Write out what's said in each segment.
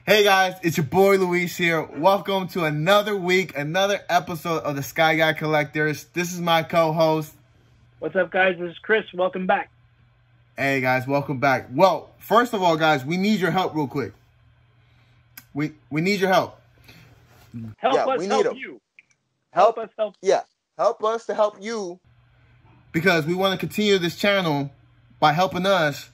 Hey guys, it's your boy Luis here. Welcome to another week, another episode of the Sky Guy Collectors. This is my co-host. What's up, guys? This is Chris. Welcome back. Hey guys, welcome back. Well, first of all, guys, we need your help real quick. We need your help. Help us help you. Help us help. Yeah, help us to help you. Because we want to continue this channel by helping us,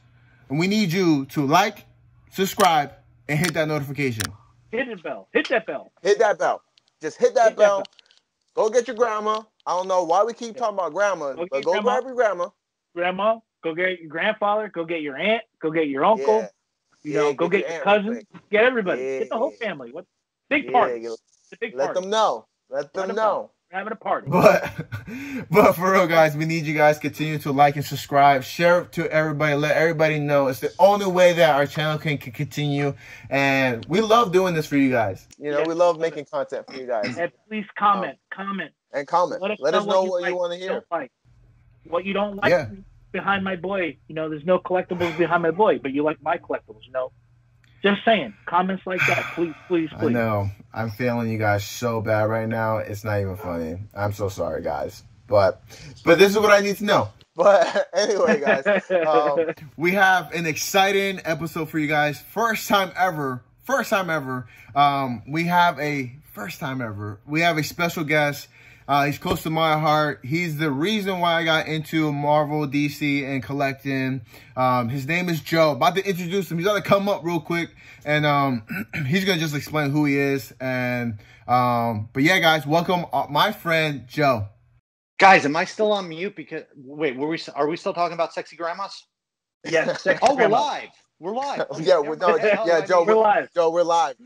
and we need you to like, subscribe, and hit that notification. Hit the bell. Hit that bell. Hit that bell. Just hit that bell. Go get your grandma. I don't know why we keep talking about grandma, but go grab your grandma. Grandma, go get your grandfather. Go get your aunt. Go get your uncle. Yeah. Go get your cousin. Get everybody. Get the whole family. What? Big party. It's a big party. Let them know. Let them know. We're having a party. But for real, guys, we need you guys to continue to like and subscribe. Share it to everybody. Let everybody know. It's the only way that our channel can continue. And we love doing this for you guys. You know, we love making content for you guys. And please comment. And comment. Let us know what you want to hear. What you don't like behind my boy. You know, there's no collectibles behind my boy, but you like my collectibles, you know. Just saying, comments like that, please. I know. I'm failing you guys so bad right now. It's not even funny. I'm so sorry, guys. But this is what I need to know. But anyway, guys, we have an exciting episode for you guys. First time ever. We have a special guest. He's close to my heart. He's the reason why I got into Marvel, DC, and collecting. His name is Joe. About to introduce him. He's going to come up real quick, and he's going to just explain who he is. And but yeah, guys, welcome my friend Joe. Guys, am I still on mute? Because wait, are we still talking about sexy grandmas? Yes. Oh, we're live. We're live. Joe, we're live. Joe, we're live.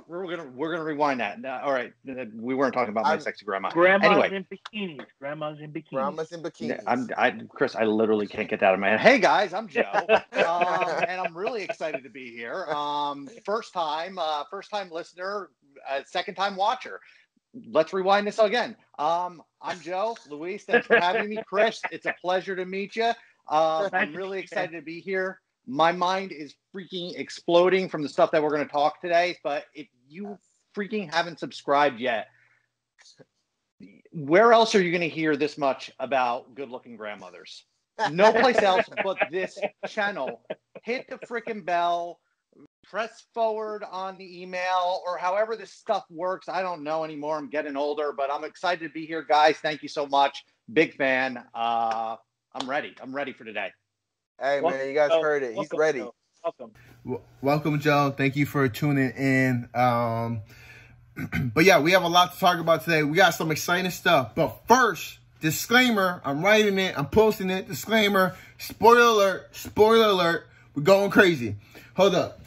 We're gonna rewind that. All right, we weren't talking about my sexy grandma. Grandmas in bikinis. Grandmas in bikinis. Chris, I literally can't get that out of my head. Hey guys, I'm Joe, and I'm really excited to be here. First time listener, second time watcher. Let's rewind this again. I'm Joe. Luis, thanks for having me. Chris, it's a pleasure to meet you. I'm really excited to be here. My mind is freaking exploding from the stuff that we're going to talk today. But if you freaking haven't subscribed yet, where else are you going to hear this much about good-looking grandmothers? No place else but this channel. Hit the freaking bell. Press forward on the email or however this stuff works. I don't know anymore. I'm getting older, but I'm excited to be here, guys. Thank you so much. Big fan. I'm ready. I'm ready for today. Hey, man, you guys heard it. He's ready. Welcome, Joe. Thank you for tuning in. But yeah, we have a lot to talk about today. We got some exciting stuff. But first, disclaimer. I'm writing it. I'm posting it. Disclaimer. Spoiler alert. Spoiler alert. We're going crazy. Hold up.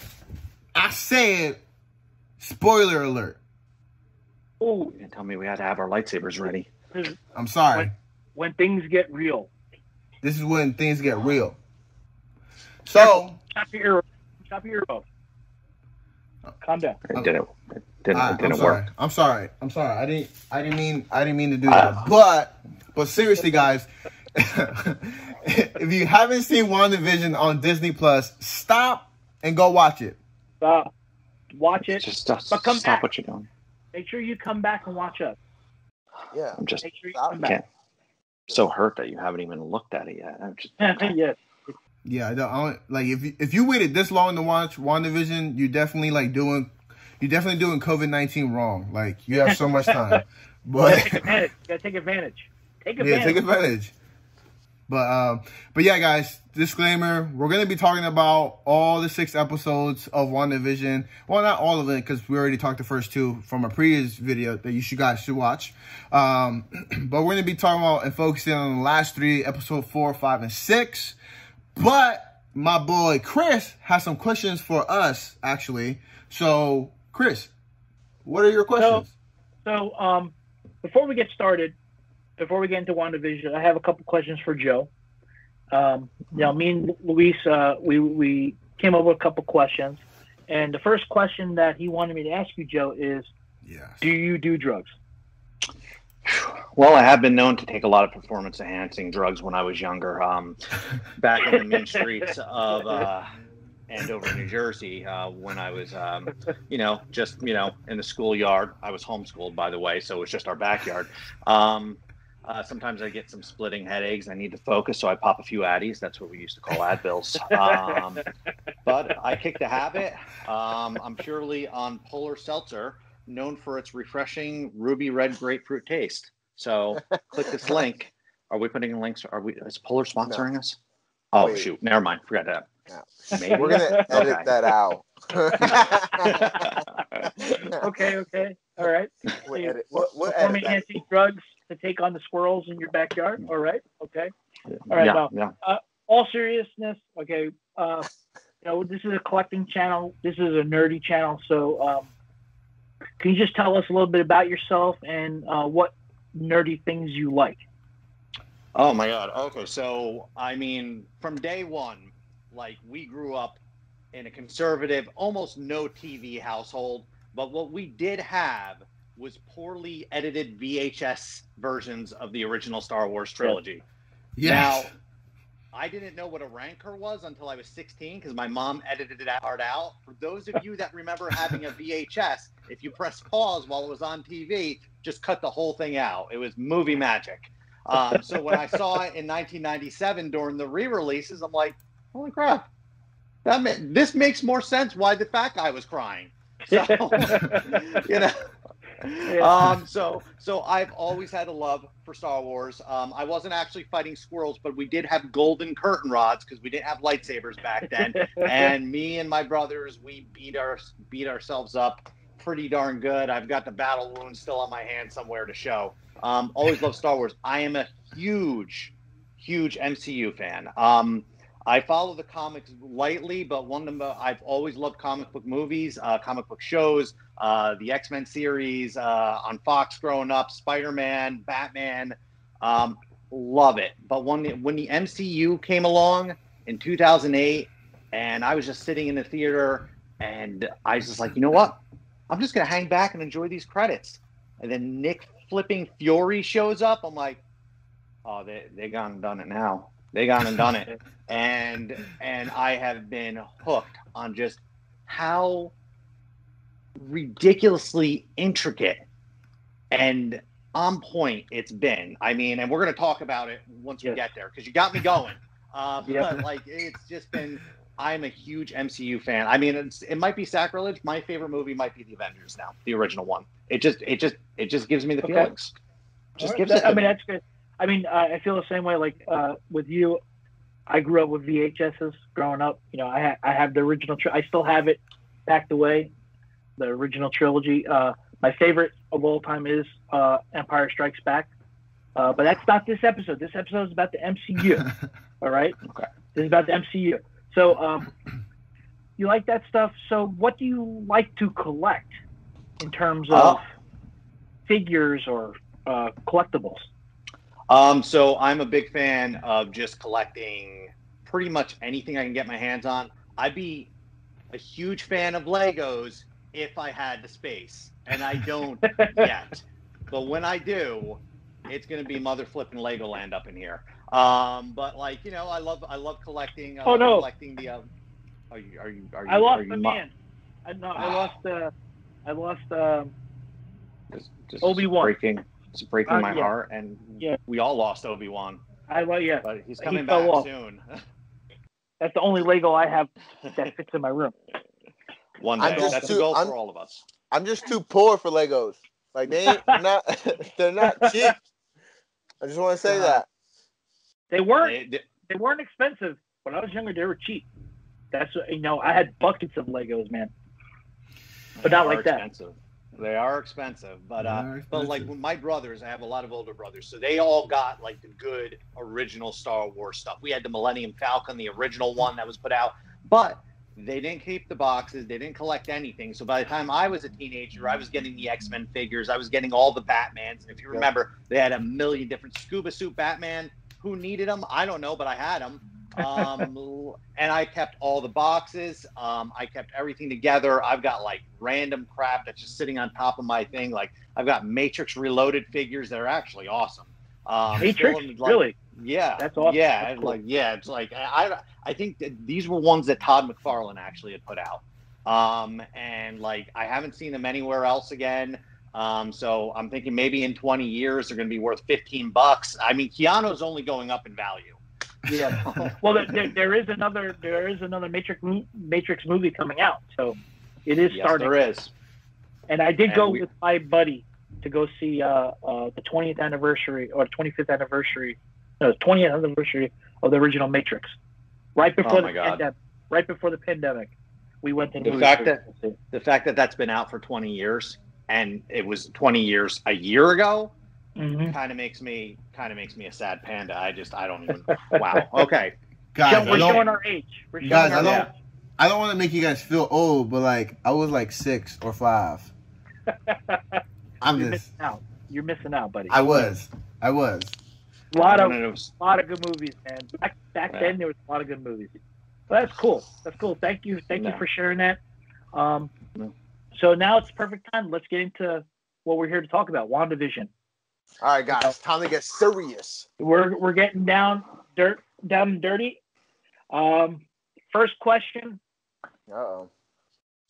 I said spoiler alert. Oh, you didn't tell me we had to have our lightsabers ready. I'm sorry. When things get real. This is when things get real. So, chop your ear off. Calm down. It didn't work. I'm sorry. I didn't mean to do that. But seriously, guys, if you haven't seen WandaVision on Disney Plus, stop and go watch it. Stop. Watch it. But come back. What you're doing. Make sure you come back and watch us. Yeah. I'm just make sure you come back. So hurt that you haven't even looked at it yet. I'm just yes. Yeah, I don't like if you waited this long to watch WandaVision, you're definitely doing COVID-19 wrong. Like you have so much time. But take advantage. You gotta take advantage. Take advantage. But yeah, guys, disclaimer, we're going to be talking about all the 6 episodes of WandaVision. Well, not all of it, because we already talked the first 2 from a previous video that you guys should watch. But we're going to be talking about and focusing on the last 3, episode 4, 5, and 6. But my boy Chris has some questions for us, actually. So, Chris, what are your questions? So before we get started, before we get into WandaVision, I have a couple questions for Joe. Me and Luis, we came up with a couple questions. And the first question that he wanted me to ask you, Joe, is, do you do drugs? Well, I have been known to take a lot of performance-enhancing drugs when I was younger. Back in the mean streets of Andover, New Jersey, when I was, just, in the schoolyard. I was homeschooled, by the way, so it was just our backyard. Sometimes I get some splitting headaches. I need to focus, so I pop a few Addies. That's what we used to call Advils. But I kicked the habit. I'm purely on Polar Seltzer, known for its refreshing ruby red grapefruit taste. So click this link. Are we putting in links? Is Polar sponsoring us? Oh, wait. Shoot. Never mind. Forgot that. No. Maybe. We're going to edit that out. Okay. All right. We'll performing anti-drugs to take on the squirrels in your backyard. All right. Okay. All right. All seriousness. Okay. This is a collecting channel. This is a nerdy channel. So can you just tell us a little bit about yourself and what nerdy things you like? Oh my God. Okay. So, from day one, we grew up in a conservative, almost no TV household, but what we did have was poorly edited VHS versions of the original Star Wars trilogy. Yes. Now, I didn't know what a rancor was until I was 16 because my mom edited it out. For those of you that remember having a VHS, if you press pause while it was on TV, just cut the whole thing out. It was movie magic. So when I saw it in 1997 during the re-releases, I'm like, holy crap. This makes more sense why the fat guy was crying. So, So I've always had a love for Star Wars. I wasn't actually fighting squirrels, but we did have golden curtain rods because we didn't have lightsabers back then. And me and my brothers, we beat ourselves up pretty darn good. I've got the battle wound still on my hand somewhere to show. Always loved Star Wars. I am a huge MCU fan. I follow the comics lightly, but I've always loved comic book movies, comic book shows, the X-Men series on Fox growing up, Spider-Man, Batman, love it. But when the MCU came along in 2008, and I was just sitting in the theater, and I was just like, you know what? I'm just going to hang back and enjoy these credits. And then Nick flipping Fury shows up. I'm like, oh, they gone and done it now. They gone and done it. And I have been hooked on just how ridiculously intricate and on point it's been. And we're going to talk about it once we get there because you got me going. But it's just been, I'm a huge MCU fan. It might be sacrilege. My favorite movie might be The Avengers now, the original one. It just gives me the feelings. Just gives it. That's good. I feel the same way. With you, I grew up with VHSs growing up. I have the original. I still have it packed away. The original trilogy. My favorite of all time is Empire Strikes Back. But that's not this episode. This episode is about the MCU. All right. Okay. This is about the MCU. So you like that stuff. So what do you like to collect in terms of figures or collectibles? So I'm a big fan of just collecting pretty much anything I can get my hands on. I'd be a huge fan of Legos if I had the space, and I don't yet. But when I do, it's going to be mother flipping Legoland up in here. But I love collecting. Collecting the. I lost the man. I lost Obi-Wan. It's breaking my heart, and we all lost Obi-Wan. But he's coming back soon. That's the only Lego I have that fits in my room. One day, that's a goal for all of us. I'm just too poor for Legos. They're not cheap. I just want to say that. They weren't expensive. When I was younger, they were cheap. That's I had buckets of Legos, man. But not like that. They are expensive, but with my brothers, I have a lot of older brothers, so they all got the good original Star Wars stuff. We had the Millennium Falcon, the original one that was put out, but they didn't keep the boxes. They didn't collect anything. So by the time I was a teenager, I was getting the X-Men figures. I was getting all the Batmans. And if you remember, they had a million different scuba suit Batman. Who needed them? I don't know, but I had them. And I kept all the boxes. I kept everything together. I've got random crap that's just sitting on top of my thing. I've got Matrix Reloaded figures that are actually awesome. Matrix, really? Yeah, that's awesome. Yeah, that's cool. it's like I think that these were ones that Todd McFarlane actually had put out, and like I haven't seen them anywhere else again. So I'm thinking maybe in 20 years they're going to be worth $15. I mean, Keanu's only going up in value. Yeah. Well, there is another Matrix movie coming out, so it is starting. There is. And I did go with my buddy to go see the 20th anniversary or 25th anniversary, no, 20th anniversary of the original Matrix. Right before right before the pandemic, we went to the fact that that's been out for 20 years and it was 20 years a year ago. Mm-hmm. Kind of makes me a sad panda. I don't even. Wow. Okay, guys, we're showing our age. I don't want to make you guys feel old, but like I was like 6 or 5. Missing out. You're missing out, buddy. I was. A lot of good movies, man. Back then there was a lot of good movies. But that's cool. Thank you for sharing that. So now it's perfect time. Let's get into what we're here to talk about. WandaVision. All right, guys, time to get serious. We're getting down and dirty. First question. Uh-oh.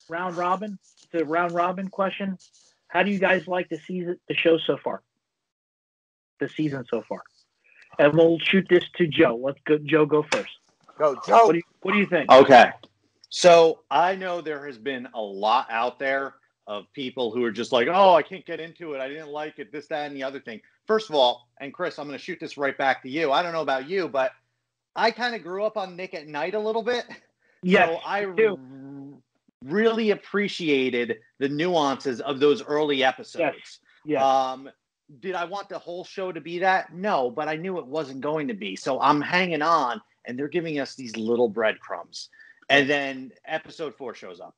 Round robin. It's a round robin question. How do you guys like the show so far? The season so far. And we'll shoot this to Joe. Let's go. Joe, go first. Go, Joe. What do you think? Okay. So I know there has been a lot out there of people who are just like, oh, I can't get into it. I didn't like it, this, that, and the other thing. First of all, and Chris, I'm going to shoot this right back to you. I don't know about you, but I kind of grew up on Nick at Night a little bit. Yes, so I really appreciated the nuances of those early episodes. Yes. Did I want the whole show to be that? No, but I knew it wasn't going to be. So I'm hanging on, and they're giving us these little breadcrumbs. And then episode 4 shows up.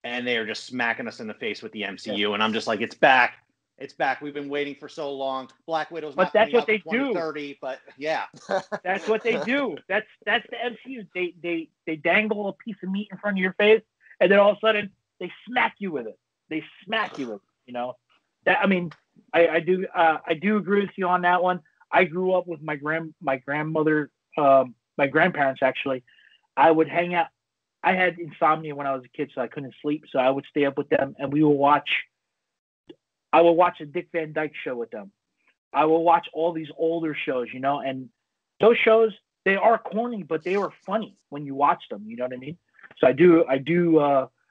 And they are just smacking us in the face with the MCU. Yeah. And I'm just like, it's back. It's back. We've been waiting for so long. Black Widow's not coming out in 2030, but yeah. That's what they do. That's the MCU. They dangle a piece of meat in front of your face, and then all of a sudden they smack you with it. You know? I do agree with you on that one. I grew up with my grandmother, my grandparents actually. I would hang out. I had insomnia when I was a kid, so I couldn't sleep. So I would stay up with them, and I would watch a Dick Van Dyke Show with them. I would watch all these older shows, you know, and those shows, they are corny, but they were funny when you watch them. You know what I mean? So I do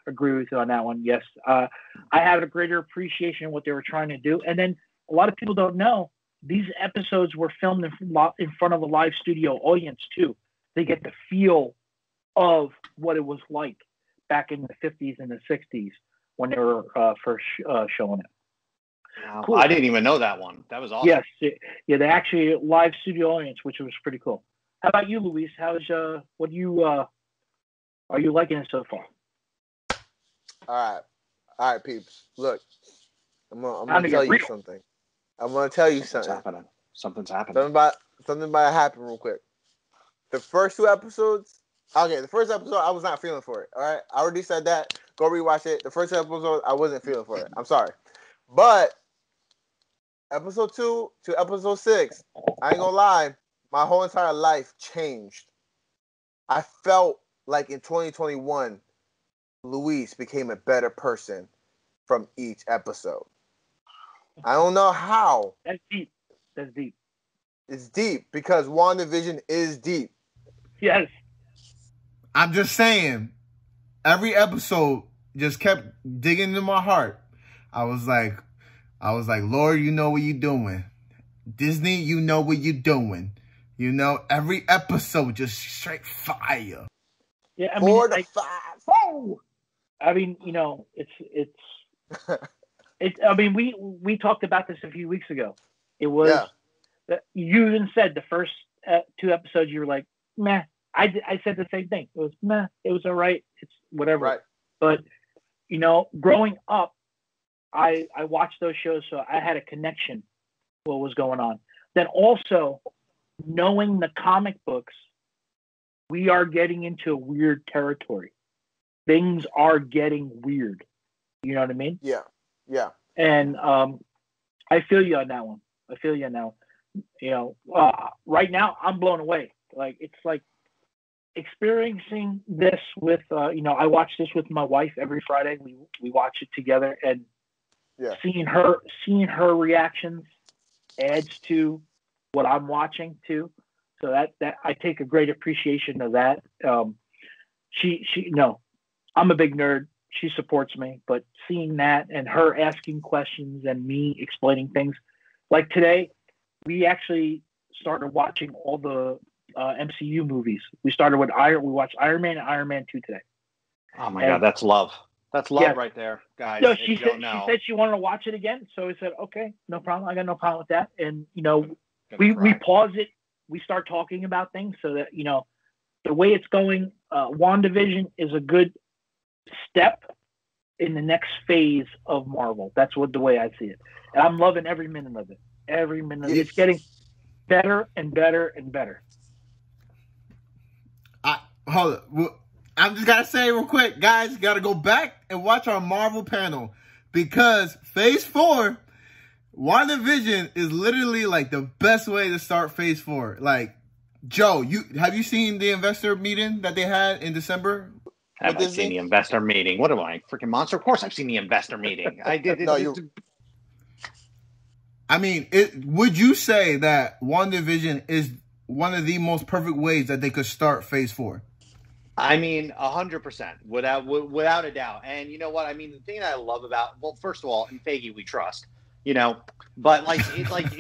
agree with you on that one. Yes, I have a greater appreciation of what they were trying to do. And then a lot of people don't know these episodes were filmed in front of a live studio audience too. They get the feel of what it was like back in the 50s and the 60s when they were first showing it. Wow. Cool. I didn't even know that one. That was awesome. Yes. Yeah, they actually live studio audience, which was pretty cool. How about you, Luis? Are you liking it so far? All right, peeps. Look, I'm gonna tell you something. I'm gonna tell you something. Something's happening. Something about to happen real quick. The first 2 episodes. Okay, the first episode I was not feeling for it. All right, I already said that. Go rewatch it. The first episode I wasn't feeling for it. I'm sorry, but episode 2 to episode 6, I ain't gonna lie, my whole entire life changed. I felt like in 2021, Luis became a better person from each episode. I don't know how. That's deep. It's deep because WandaVision is deep. Yes. I'm just saying, every episode just kept digging into my heart. I was like, Lord, you know what you're doing. Disney, you know what you're doing. You know, every episode just straight fire. Yeah, 4 to 5. Whoa! I mean, you know, it's. I mean, we talked about this a few weeks ago. It was you even said the first 2 episodes you were like, meh. I said the same thing. It was meh. It was all right. It's whatever. Right. But you know, growing up, I watched those shows, so I had a connection with what was going on. Then also knowing the comic books, we are getting into weird territory. Things are getting weird. You know what I mean? Yeah. And I feel you on that one. right now I'm blown away. Like it's like experiencing this with I watch this with my wife every Friday. We watch it together, and Yeah. seeing her reactions adds to what I'm watching too. So that I take a great appreciation of that. She no, I'm a big nerd. She supports me, but seeing that and her asking questions and me explaining things, like today, we actually started watching all the MCU movies. We started with we watched Iron Man and Iron Man 2 today. Oh my God, that's love. That's love right there, guys. No, she said she wanted to watch it again, so we said, okay, no problem. I got no problem with that. And we pause it. We start talking about things so that the way it's going. WandaVision is a good step in the next phase of Marvel. That's the way I see it, and I'm loving every minute of it. Every minute, it's getting better and better and better. Hold up. I'm just gotta say real quick, guys, gotta go back and watch our Marvel panel, because Phase 4, WandaVision is literally like the best way to start Phase 4. Like, Joe, have you seen the investor meeting that they had in December? Have I seen the investor meeting? What am I, freaking monster? Of course I've seen the investor meeting. I did. I mean, would you say that WandaVision is one of the most perfect ways that they could start Phase 4? I mean, 100%, without a doubt. And you know what? I mean, the thing that I love about, well, first of all, in Feige we trust, but it's freaking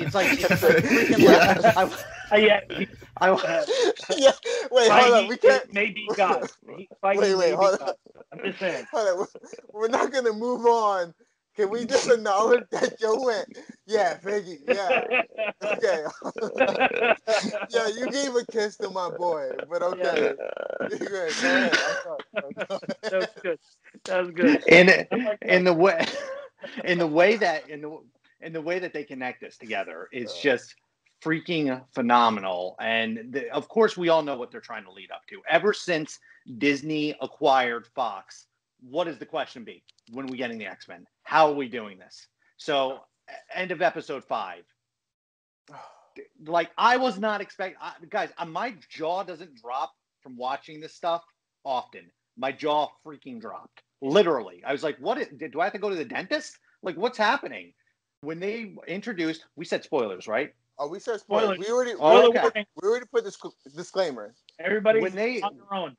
yeah. Wait, hold on. We can't. Maybe God. Wait, hold on. I'm just saying. Hold on. We're not gonna move on. Can we just acknowledge that Joe went? Yeah, Feige. Yeah. Okay. Yeah, you gave a kiss to my boy, but okay. Yeah. Go ahead. That was good. That was good. In the way that they connect this together is just freaking phenomenal. And of course, we all know what they're trying to lead up to. Ever since Disney acquired Fox, what is the question be? When are we getting the X-Men? How are we doing this? So, end of episode 5. Like, I was not expecting... guys, my jaw doesn't drop from watching this stuff often. My jaw freaking dropped. Literally. I was like, do I have to go to the dentist? Like, what's happening? When they introduced... We said spoilers, right? Oh, we said spoilers. We already put this disclaimer. Everybody's on their own.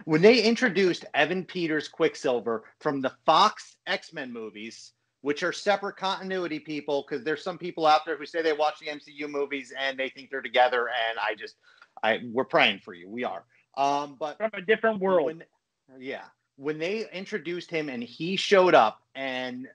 When they introduced Evan Peters Quicksilver from the Fox X-Men movies, which are separate continuity people, because there's some people out there who say they watch the MCU movies and they think they're together, and we're praying for you. We are. But from a different world. When they introduced him and he showed up and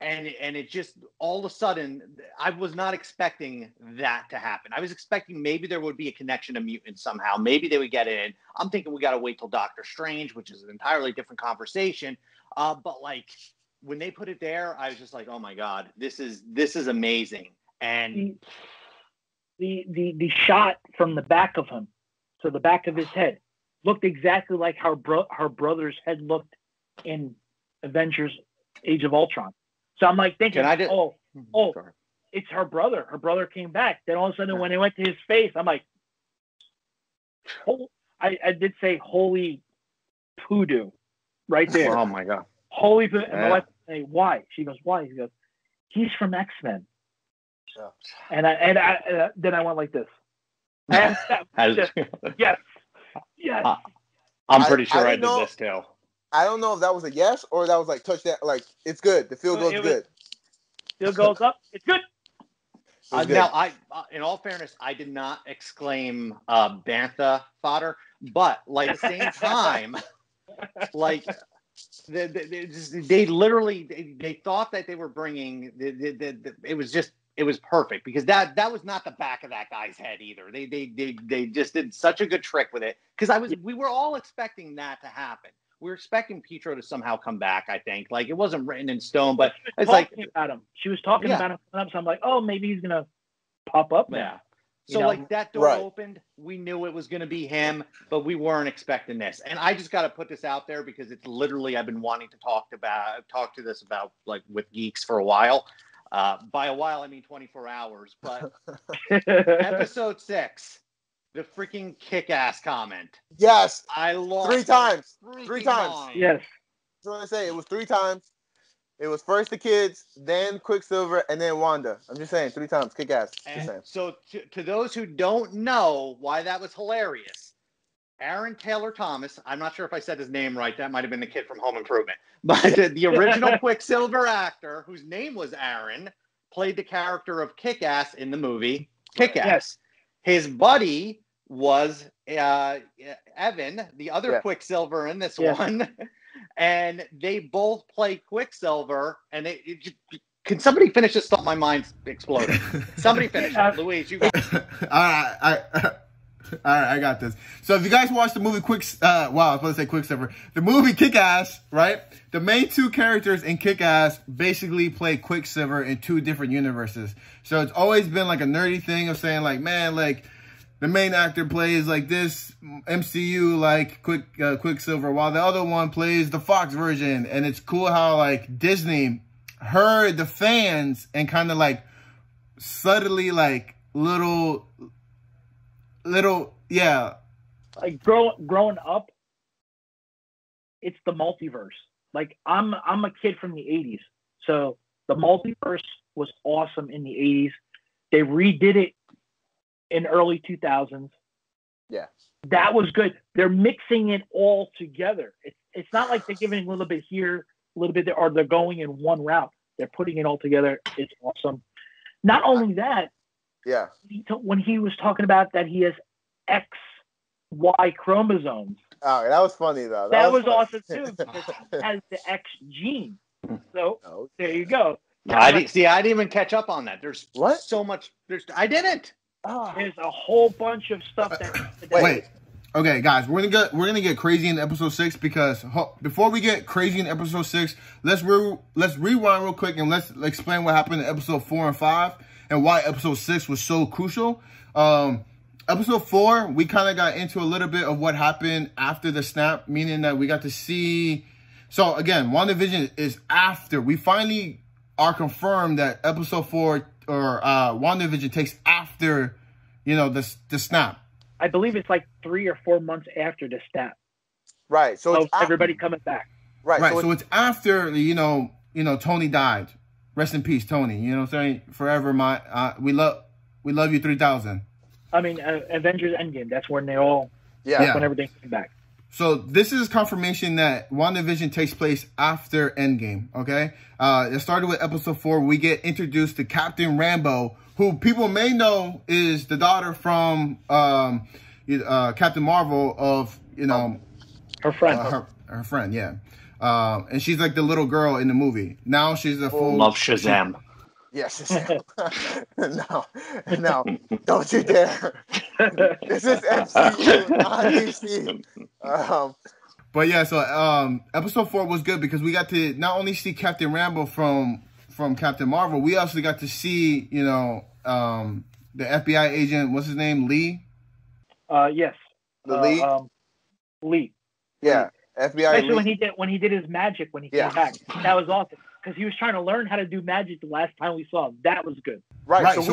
it just, all of a sudden, I was not expecting that to happen. I was expecting maybe there would be a connection to mutants somehow. Maybe they would get it in. I'm thinking we got to wait till Doctor Strange, which is an entirely different conversation. But like, when they put it there, I was just like, oh my God, this is amazing. And the shot from the back of him to the back of his head looked exactly like her brother's head looked in Avengers Age of Ultron. So I'm like thinking, it's her brother. Her brother came back. Then all of a sudden, when it went to his face, I'm like, I did say holy poodoo right there. Oh my God. Holy poodoo. And my wife said, why? She goes, why? He goes, he's from X-Men. Yeah. And then I went like this. Yes. I'm pretty sure I did this too. I don't know if that was a yes or that was like touchdown. Like, it's good. The field goal's good. Field goes up. It's good. Now, in all fairness, I did not exclaim Bantha fodder, but like at the same time, like they literally they thought that they were bringing it was perfect, because that was not the back of that guy's head either. They just did such a good trick with it, because we were all expecting that to happen. We were expecting Pietro to somehow come back, I think. Like, it wasn't written in stone, but it's like about him. She was talking about him, so I'm like, oh, maybe he's gonna pop up now. Yeah. So like that door opened, we knew it was gonna be him, but we weren't expecting this. And I just gotta put this out there, because it's literally, I've been wanting to talk to this about like with geeks for a while. By a while, I mean 24 hours. But episode 6, the freaking kick-ass comment. Yes. I lost 3 times. freaking 3 times. mind. Yes. That's what I say. It was 3 times. It was first the kids, then Quicksilver, and then Wanda. I'm just saying, 3 times. Kick ass. Just saying. So to those who don't know why that was hilarious, Aaron Taylor Thomas, I'm not sure if I said his name right. That might have been the kid from Home Improvement. But the original Quicksilver actor, whose name was Aaron, played the character of Kick-Ass in the movie Kick-Ass. Yes. His buddy was Evan, the other Quicksilver in this one. And they both play Quicksilver. And can somebody finish this thought? My mind's exploding. Somebody finish it. Louise, you got it. All right, I got this. So if you guys watched the movie I was supposed to say Quicksilver. The movie Kick-Ass, right? The main 2 characters in Kick-Ass basically play Quicksilver in 2 different universes. So it's always been like a nerdy thing of saying like, man, like the main actor plays like this MCU like Quicksilver, while the other one plays the Fox version. And it's cool how like Disney heard the fans and kind of like subtly like little, yeah. Like growing up, it's the multiverse. Like I'm a kid from the 80s. So the multiverse was awesome in the 80s. They redid it in early 2000s. Yeah. That was good. They're mixing it all together. It's not like they're giving a little bit here, a little bit there, or they're going in one route. They're putting it all together. It's awesome. Not only that, yeah. When he was talking about that he has XY chromosomes. Oh, that was funny though. That was awesome too, because he has the X gene. So there you go. I didn't even catch up on that. There's so much. I didn't. There's a whole bunch of stuff that. Wait. Okay, guys, we're gonna get crazy in episode 6 because before we get crazy in episode 6, let's rewind real quick and let's explain what happened in episode 4 and 5 and why episode 6 was so crucial. Episode 4, we kind of got into a little bit of what happened after the snap, meaning that we got to see. So again, WandaVision is after. We finally are confirmed that episode 4 or WandaVision takes after, the snap. I believe it's like 3 or 4 months after the snap. Right. So it's everybody coming back. Right. So it's after Tony died. Rest in peace, Tony. You know what I'm saying? Forever, we love you 3000. I mean, Avengers Endgame. That's when they all. Yeah. When everything came back. So this is confirmation that WandaVision takes place after Endgame. Okay. It started with episode 4. We get introduced to Captain Rambeau, who people may know is the daughter from Captain Marvel of her friend. Her friend, yeah. And she's like the little girl in the movie. Now she's a full love Shazam. Yes, no, don't you dare. This is MCU, not DC. But yeah, so episode 4 was good because we got to not only see Captain Rambeau from Captain Marvel, we also got to see, the FBI agent, what's his name, Lee? Yes. The Lee? Lee. Yeah, FBI Especially Lee. when he did his magic when he came back. That was awesome. Because he was trying to learn how to do magic the last time we saw him. That was good. Right. So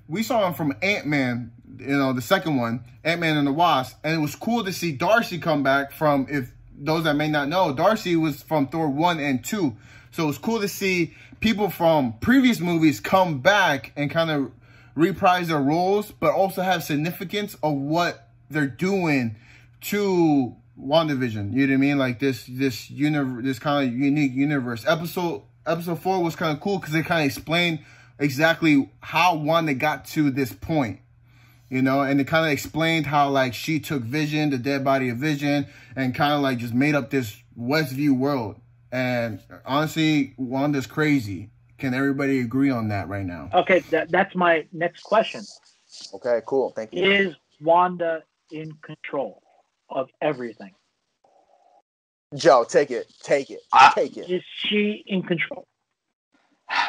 we saw him from Ant-Man, the second one, Ant-Man and the Wasp. And it was cool to see Darcy come back from, if those that may not know, Darcy was from Thor 1 and 2. So it was cool to see people from previous movies come back and kind of reprise their roles, but also have significance of what they're doing to WandaVision. You know what I mean? Like this kind of unique universe. Episode 4 was kind of cool because it kind of explained exactly how Wanda got to this point. And it kind of explained how like she took Vision, the dead body of Vision, and kind of like just made up this Westview world. And honestly, Wanda's crazy. Can everybody agree on that right now? Okay, that's my next question. Okay, cool. Thank you. Is Wanda in control of everything? Joe, take it. Take it. Is she in control?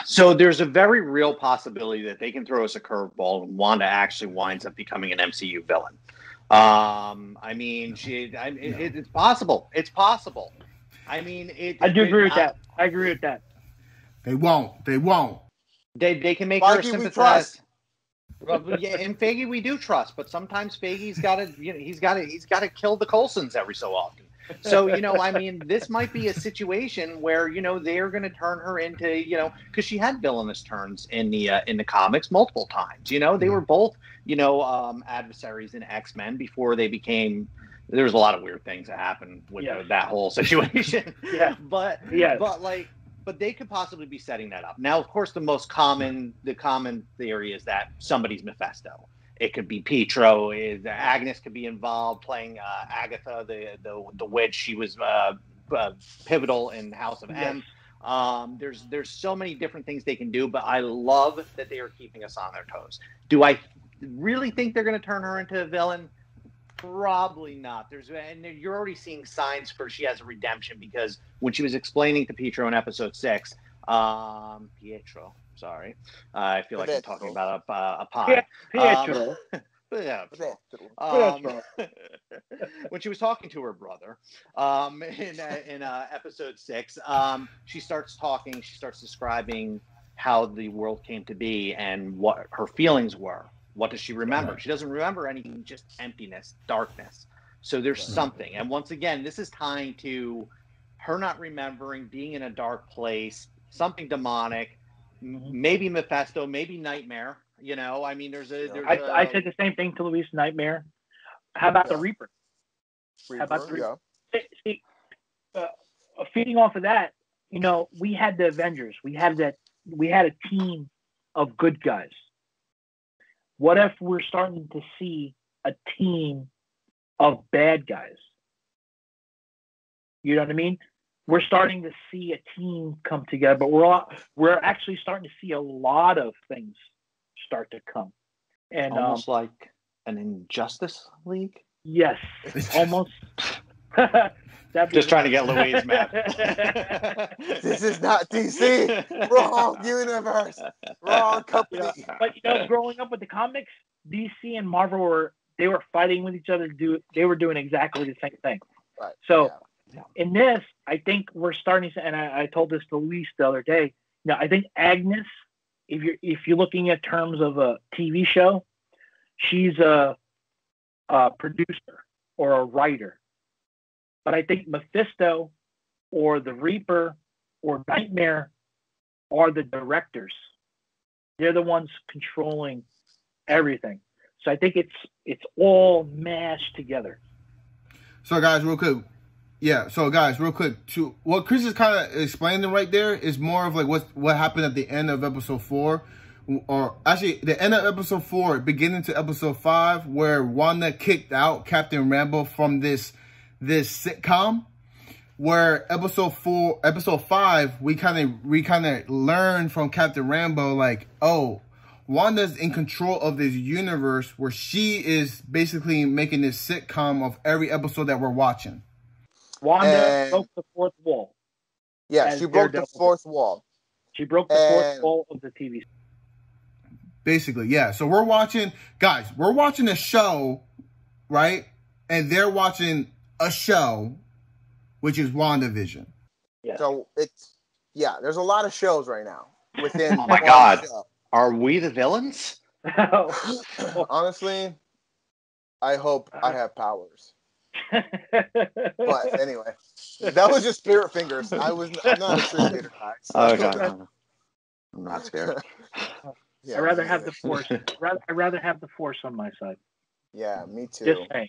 So there's a very real possibility that they can throw us a curveball and Wanda actually winds up becoming an MCU villain. It's possible. It's possible. I mean, I do agree with that. I agree with that. They won't. They can make Feige her we sympathize. trust. Well, yeah, and Feige we do trust, but sometimes Feige's got to, he's got to kill the Coulsons every so often. So, I mean, this might be a situation where, they're going to turn her into, because she had villainous turns in the comics multiple times. They were both, adversaries in X-Men before they became. There was a lot of weird things that happened with that whole situation. But they could possibly be setting that up. Now, of course, the common theory is that somebody's Mephisto. It could be Pietro. Agnes could be involved playing Agatha, the witch. She was pivotal in House of M. There's so many different things they can do, but I love that they are keeping us on their toes. Do I really think they're going to turn her into a villain? Probably not. And you're already seeing signs for she has a redemption, because when she was explaining to Pietro in episode 6, Pietro. Sorry, I feel like I'm talking about a pie. Pietro. When she was talking to her brother in episode 6, she starts talking. She starts describing how the world came to be and what her feelings were. What does she remember? She doesn't remember anything, just emptiness, darkness. So there's something. And once again, this is tying to her not remembering, being in a dark place, something demonic, maybe Mephisto, maybe Nightmare. I mean, I said the same thing to Luis. Nightmare. How about the Reaper? How about the Reaper? See, feeding off of that, we had the Avengers. We had a team of good guys. What if we're starting to see a team of bad guys? You know what I mean? We're starting to see a team come together, but we're actually starting to see a lot of things start to come. And almost like an Injustice League? Yes, almost. Just trying to get Louise mad. This is not DC. Wrong universe. Wrong company. But growing up with the comics, DC and Marvel were fighting with each other. They were doing exactly the same thing. Right. So in this, I think we're starting to, and I told this to Luis the other day. I think Agnes, if you're looking at terms of a TV show, she's a producer or a writer. But I think Mephisto or the Reaper or Nightmare are the directors. They're the ones controlling everything. So I think it's all mashed together. So guys, real quick. Yeah, so guys, real quick. To what Chris is kind of explaining right there is more of like what happened at the end of episode 4. Or actually, the end of episode 4, beginning to episode 5, where Wanda kicked out Captain Rambo from this sitcom, where episode 5 we kind of learned from Captain Rambo, like, oh, Wanda's in control of this universe where she is basically making this sitcom of every episode that we're watching. Wanda broke the fourth wall. Yeah, she broke the fourth wall. She broke the fourth wall of the TV. Basically, yeah. So we're watching a show, right? And they're watching a show, which is WandaVision. Yeah. So there's a lot of shows right now within. Oh my God, are we the villains? Honestly, I hope I have powers. But anyway, that was just spirit fingers. I'm not a true guy. Okay, I'm not scared. Yeah, I'd rather have the force. I'd rather have the force on my side. Yeah, me too. Just saying.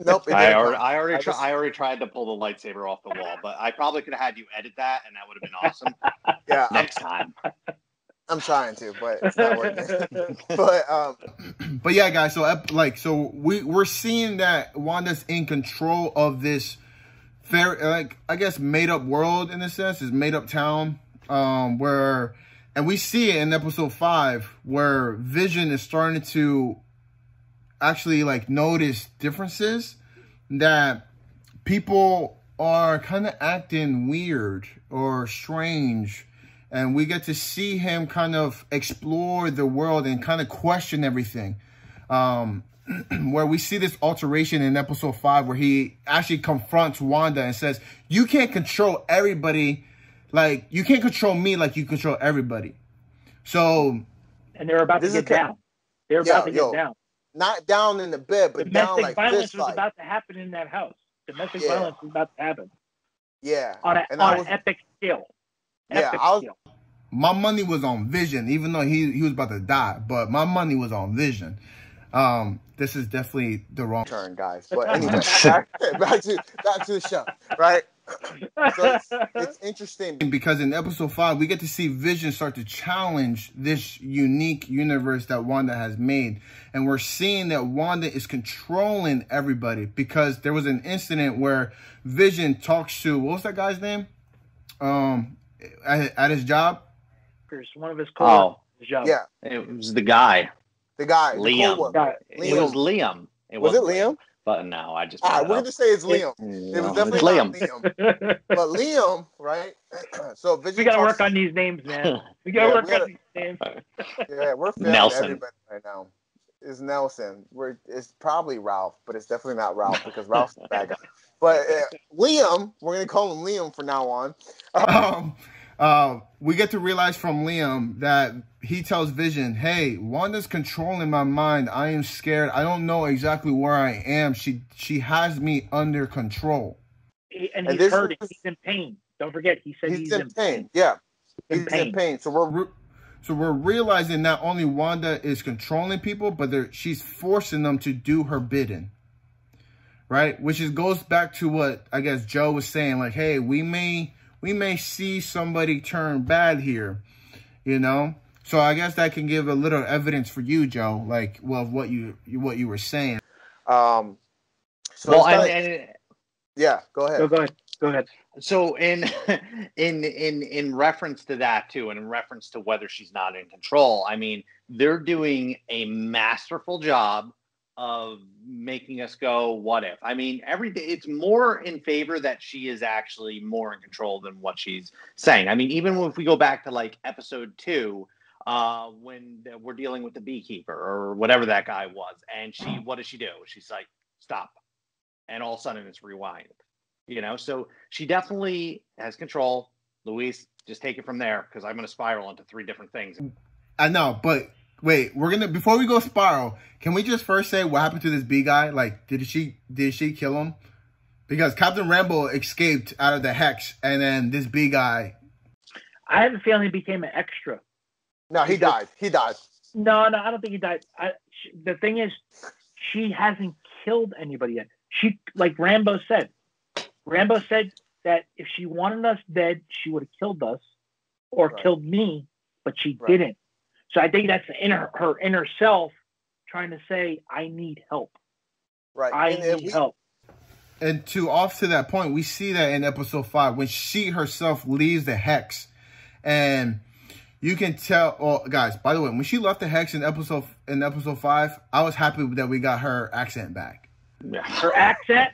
Nope. I already tried to pull the lightsaber off the wall, but I probably could have had you edit that, and that would have been awesome. Yeah, next time. I'm trying to, but it's not working. But yeah, guys. So we're seeing that Wanda's in control of this I guess made up world in a sense, this made up town, and we see it in episode 5 where Vision is starting to actually notice differences, that people are kind of acting weird or strange, and we get to see him kind of explore the world and kind of question everything, where we see this alteration in episode 5 where he actually confronts Wanda and says, you can't control everybody Like, you can't control me like you control everybody. So, and they're about to get down. They're about to get down. Not down in the bed, but down like violence fist was fight. about to happen in that house. Domestic violence was about to happen. Yeah. On an epic scale. Scale. My money was on Vision, even though he was about to die. But my money was on Vision. This is definitely the wrong turn, guys. But anyway, back to the show, right? So it's interesting because in episode 5 we get to see Vision start to challenge this unique universe that Wanda has made, and we're seeing that Wanda is controlling everybody because there was an incident where Vision talks to, what was that guy's name? At his job. One of his coworkers. Job. Yeah, it was the guy. The guy, Liam. It was Liam. Was it Liam? But no, I just. We're going to say it's Liam. It was definitely not Liam. But Liam, right? So Vision we got to work on these names, man. We got to work on these names. Yeah, we're failing everybody right now. It's Nelson. It's probably Ralph, but it's definitely not Ralph because Ralph's the bad guy. But Liam, we're going to call him Liam from now on. We get to realize from Liam that he tells Vision, hey, Wanda's controlling my mind. I am scared. I don't know exactly where I am. She has me under control. And he's hurting. He's in pain. Don't forget, he said he's in pain. Yeah, he's in pain. So we're realizing not only Wanda is controlling people, but she's forcing them to do her bidding. Right? Which goes back to what I guess Joe was saying. Like, hey, we may see somebody turn bad here, you know? So I guess that can give a little evidence for you, Joe, like, well, what you were saying. Yeah, go ahead. Go ahead. So in reference to that too, and in reference to whether she's not in control, I mean, they're doing a masterful job of making us go, what if? I mean, it's more in favor that she is actually more in control than what she's saying. I mean, even if we go back to like episode 2, when we're dealing with the beekeeper or whatever that guy was, and what does she do? She's like, stop. And all of a sudden it's rewind, you know? So she definitely has control. Luis, just take it from there, because I'm going to spiral into 3 different things. I know, but wait, before we go spiral, can we just first say what happened to this bee guy? Like, did she kill him? Because Captain Rambo escaped out of the hex, and then this bee guy. I have a feeling he became an extra. No, he died. No, I don't think he died. The thing is, she hasn't killed anybody yet. She, like Rambo said that if she wanted us dead, she would have killed us or killed me, but she didn't. So I think that's her inner self trying to say, I need help. Right. I need help. And to that point, we see that in episode 5 when she herself leaves the hex, and you can tell. Oh, guys, by the way, when she left the hex in episode 5, I was happy that we got her accent back. Yeah. Her accent,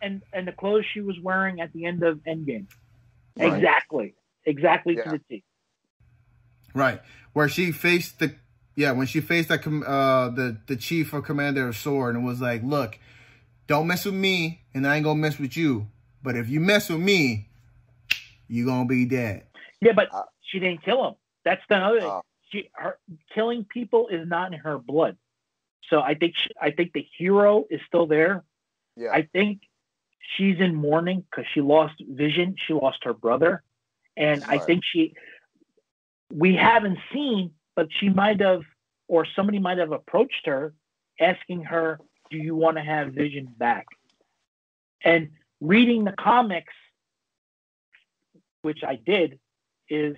and the clothes she was wearing at the end of Endgame. Right. Exactly to the T. Right, where she faced the chief or commander of S.W.O.R.D. and was like, look, don't mess with me, and I ain't gonna mess with you. But if you mess with me, you gonna be dead. Yeah, but she didn't kill him. That's the other thing. Her killing people is not in her blood. So I think the hero is still there. Yeah. I think she's in mourning because she lost Vision. She lost her brother, and I think we haven't seen, but she might have, or somebody might have approached her, asking her, "Do you want to have Vision back?" And reading the comics, which I did, is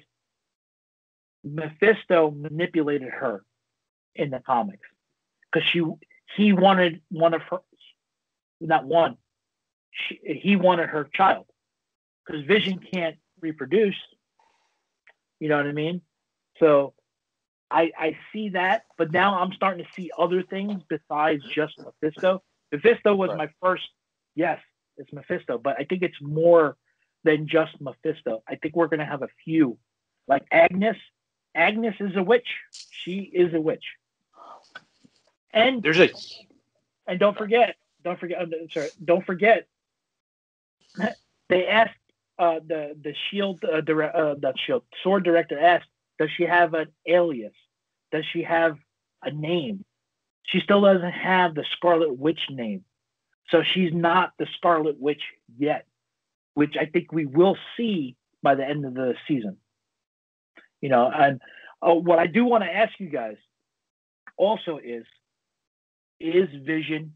Mephisto manipulated her in the comics because he wanted he wanted her child because Vision can't reproduce. You know what I mean? So I see that, but now I'm starting to see other things besides just Mephisto. Mephisto was my first, yes, it's Mephisto, but I think it's more than just Mephisto. I think we're going to have a few. Like Agnes. Agnes is a witch. She is a witch. And don't forget. They asked the Shield not Shield S.W.O.R.D director asked, does she have an alias? Does she have a name? She still doesn't have the Scarlet Witch name, so she's not the Scarlet Witch yet, which I think we will see by the end of the season. And what I do want to ask you guys also is Vision?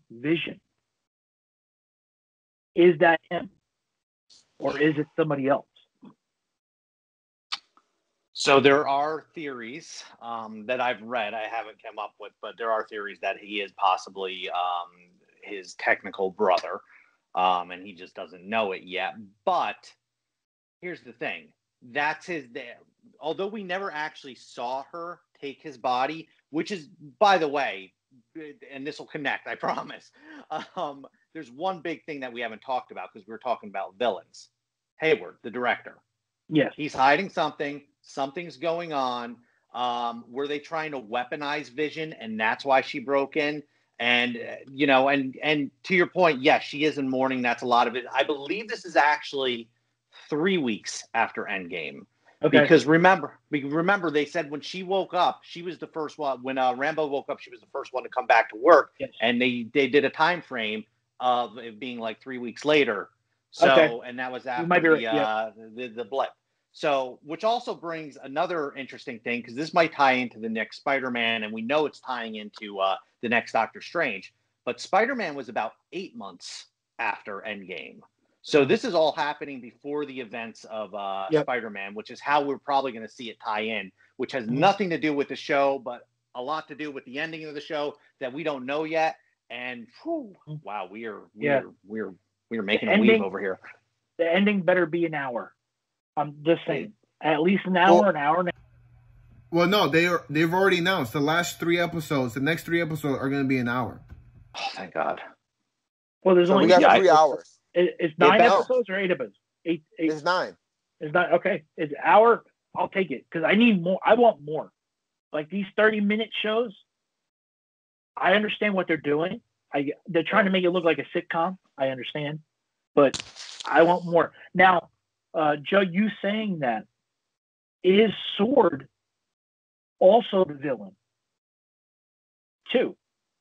Is that him? Or is it somebody else? So there are theories that I've read. I haven't come up with, but there are theories that he is possibly his technical brother, and he just doesn't know it yet. But here's the thing. That's his... Although we never actually saw her take his body, which is, by the way, and this will connect, I promise. There's one big thing that we haven't talked about because we were talking about villains. Hayward, the director. Yes. He's hiding something. Something's going on. Were they trying to weaponize Vision, and that's why she broke in? And, and to your point, yes, she is in mourning. That's a lot of it. I believe this is actually 3 weeks after Endgame. Okay. Because remember, they said when she woke up, she was the first one. When Rambo woke up, she was the first one to come back to work. Yes. And they did a time frame of it being like 3 weeks later. So, okay. And that was after the blip. So, which also brings another interesting thing, because this might tie into the next Spider-Man, and we know it's tying into the next Doctor Strange. But Spider-Man was about 8 months after Endgame. So this is all happening before the events of Spider-Man, which is how we're probably going to see it tie in, which has nothing to do with the show, but a lot to do with the ending of the show that we don't know yet. And wow, we're making a weave over here. The ending better be an hour. I'm just saying, at least an hour, an hour and a half. Well, no, they've already announced the last 3 episodes. The next 3 episodes are going to be an hour. Oh, thank God. Well, there's only we got 3 hours. It's 9 episodes or 8 episodes? Eight. It's 9. It's 9. Okay. It's an hour. I'll take it because I need more. I want more. Like these 30-minute shows, I understand what they're doing. They're trying to make it look like a sitcom. I understand. But I want more. Now, Joe, you saying that, is S.W.O.R.D also the villain too?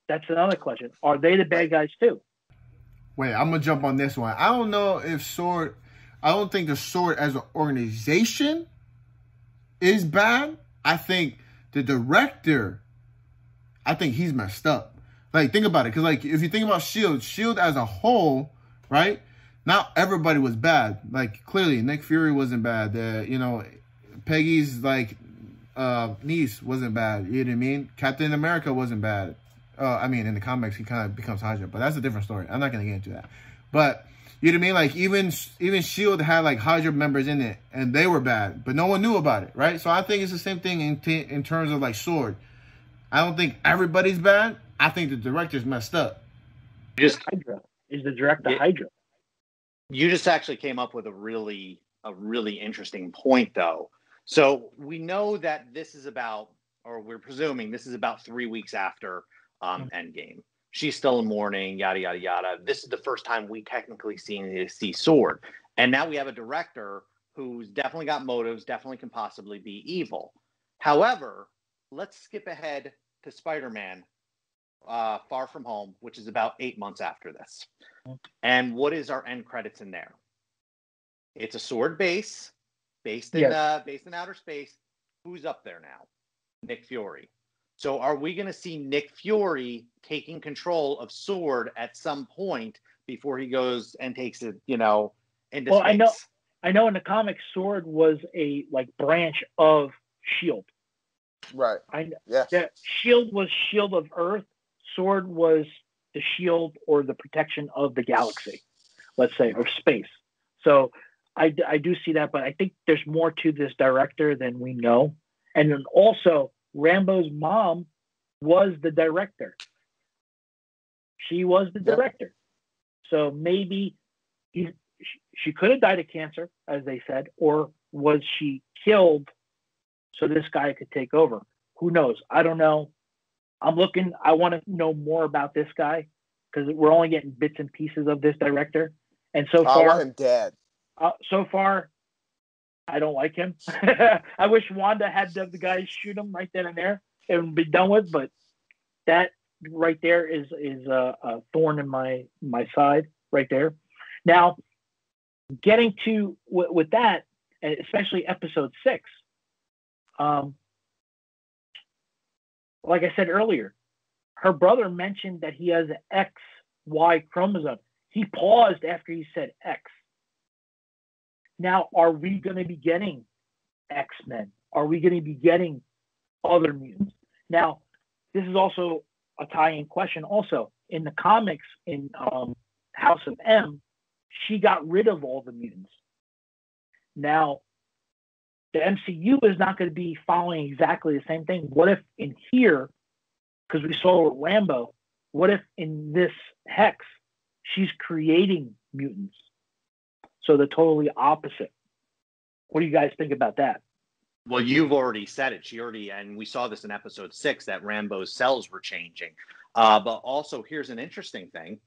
That's another question. Are they the bad guys too? Wait, I'm going to jump on this one. I don't know if S.W.O.R.D... I don't think the S.W.O.R.D as an organization is bad. I think the director, I think he's messed up. Like, think about it. Because, like, if you think about S.W.O.R.D as a whole, right? Not everybody was bad. Like, clearly, Nick Fury wasn't bad. Peggy's, like, niece wasn't bad. You know what I mean? Captain America wasn't bad. In the comics, he kind of becomes Hydra, but that's a different story. I'm not going to get into that. But, you know what I mean? Like, even S.W.O.R.D had, like, Hydra members in it, and they were bad, but no one knew about it, right? So I think it's the same thing in terms of, like, S.W.O.R.D. I don't think everybody's bad. I think the director's messed up. Hydra. Is the director Hydra? You just actually came up with a really interesting point, though. So we know that this is about, or we're presuming this is about 3 weeks after Endgame. She's still in mourning, yada, yada, yada. This is the first time we technically see S.W.O.R.D. And now we have a director who's definitely got motives, definitely can possibly be evil. However, let's skip ahead to Spider-Man Far From Home, which is about 8 months after this. And what is our end credits in there? It's a S.W.O.R.D base, based in outer space. Who's up there now? Nick Fury. So are we going to see Nick Fury taking control of S.W.O.R.D at some point before he goes and takes it, into space? I know in the comics, S.W.O.R.D was a branch of S.H.I.E.L.D. Right. Yes. S.H.I.E.L.D was S.H.I.E.L.D of Earth. S.W.O.R.D was the S.H.I.E.L.D or the protection of the galaxy, let's say, or space. So I do see that, but I think there's more to this director than we know. And then also, Rambo's mom was the director. She was the director. So maybe she could have died of cancer, as they said, or was she killed so this guy could take over? Who knows? I don't know. I'm looking. I want to know more about this guy because we're only getting bits and pieces of this director. And so far, I want him dead. So far, I don't like him. I wish Wanda had the guys shoot him right then and there and be done with, but that right there is a thorn in my side right there. Now, getting to with that, especially episode 6, like I said earlier, her brother mentioned that he has an XY chromosome. He paused after he said X. Now, are we going to be getting X-Men? Are we going to be getting other mutants? Now, this is also a tie-in question. Also, in the comics, in House of M, she got rid of all the mutants. Now, the MCU is not going to be following exactly the same thing. What if in here, because we saw with Rambo, what if in this Hex, she's creating mutants? So they're totally opposite. What do you guys think about that? Well, you've already said it. And we saw this in episode 6 that Rambo's cells were changing. But also, here's an interesting thing.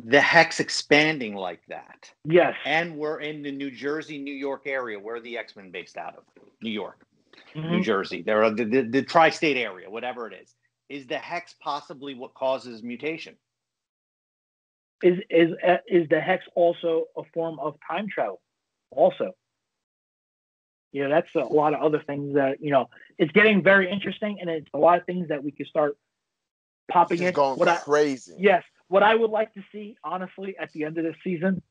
The Hex expanding like that. Yes. And we're in the New Jersey, New York area. Where are the X-Men based out of? New York, New Jersey. They're the tri-state area, whatever it is. Is the Hex possibly what causes mutation? Is the Hex also a form of time travel? Also, that's a lot of other things that it's getting very interesting, and it's a lot of things that we could start popping in. Going crazy. Yes, what I would like to see, honestly, at the end of the season,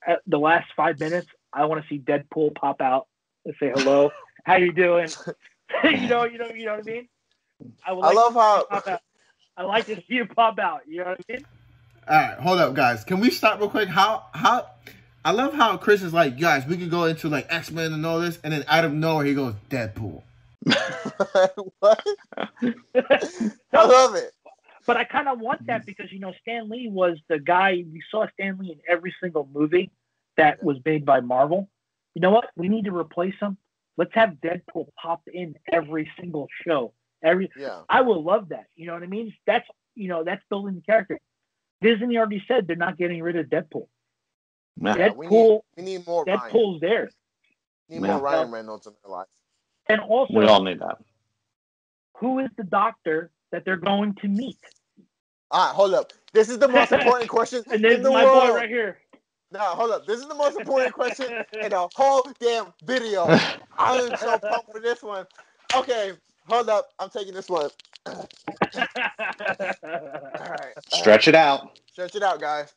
at the last 5 minutes, I want to see Deadpool pop out and say hello. How you doing? you know what I mean? I like to see you pop out. You know what I mean? All right, hold up, guys. Can we stop real quick? How I love how Chris is like, guys, we could go into like X-Men and all this, and then out of nowhere he goes Deadpool. What? I love it. But I kind of want that because Stan Lee was the guy. We saw Stan Lee in every single movie that was made by Marvel. You know what? We need to replace him. Let's have Deadpool pop in every single show. I would love that. You know what I mean? That's building the character. Disney already said they're not getting rid of Deadpool. Yeah, Deadpool. We need more. Deadpool's there. We need more Ryan Reynolds in their life. And also, we all need that. Who is the doctor that they're going to meet? All right, hold up. This is the most important question and this in the my world. boy right here. No, hold up. This is the most important question in the whole damn video. I am so pumped for this one. Okay, hold up. I'm taking this one. All right. Stretch it out. Stretch it out, guys.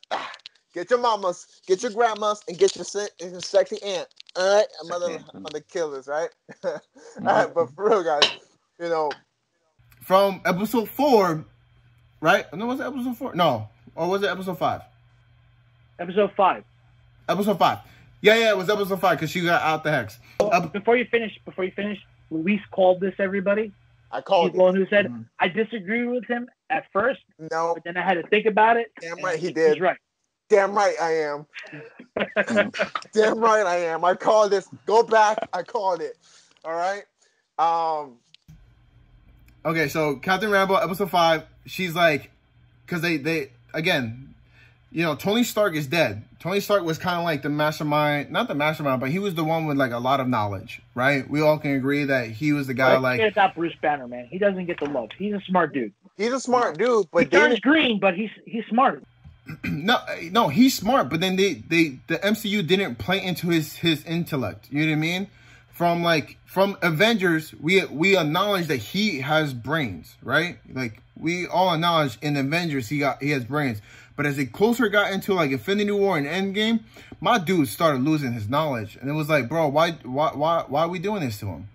Get your mamas, get your grandmas, and get your sexy aunt. All right? I'm the killers, right? All right, but for real, guys, From episode 4, right? No, was it episode 4? No. Or was it episode 5? Episode 5. Episode 5. Yeah, it was episode 5 because she got out the Hex. Before you finish, Luis called this, everybody. I called. He's the one who said, I disagree with him at first. No. But then I had to think about it. Damn right he did. He's right. Damn right I am. Damn right I am. I called this. Go back. I called it. All right? Okay, so Captain Rambo, episode 5, she's like, because they again, Tony Stark is dead. Tony Stark was kind of like the mastermind, not the mastermind, but he was the one with like a lot of knowledge, right? We all can agree that he was the guy It's not Bruce Banner, man. He doesn't get the love. He's a smart dude. He's a smart dude, but he turns green, but he's smart. No, he's smart, but then the MCU didn't play into his intellect. You know what I mean? From Avengers, we acknowledge that he has brains, right? Like we all acknowledge in Avengers he has brains. But as it closer got into like Infinity War and Endgame, my dude started losing his knowledge, and it was like, bro, why are we doing this to him?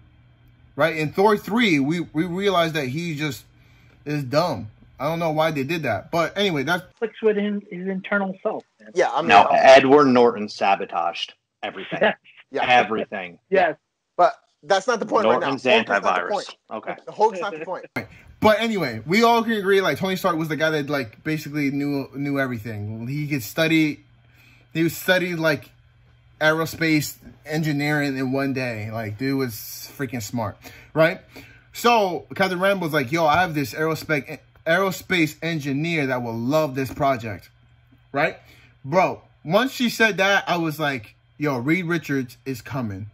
Right? In Thor 3, we realized that he just is dumb. I don't know why they did that, but anyway, that's clicks with his internal self. Man. Yeah, I mean, now Edward Norton sabotaged everything. Yeah, everything. Yes, but that's not the point Norton's right now. Antivirus. Okay, the Hulk's not the point. But anyway, we all can agree like Tony Stark was the guy that like basically knew everything. He could study. He studied like aerospace engineering in one day. Like dude was freaking smart, right? So Captain Rambo was like, "Yo, I have this aerospace engineer that will love this project," right, bro? once she said that, I was like, yo, Reed Richards is coming.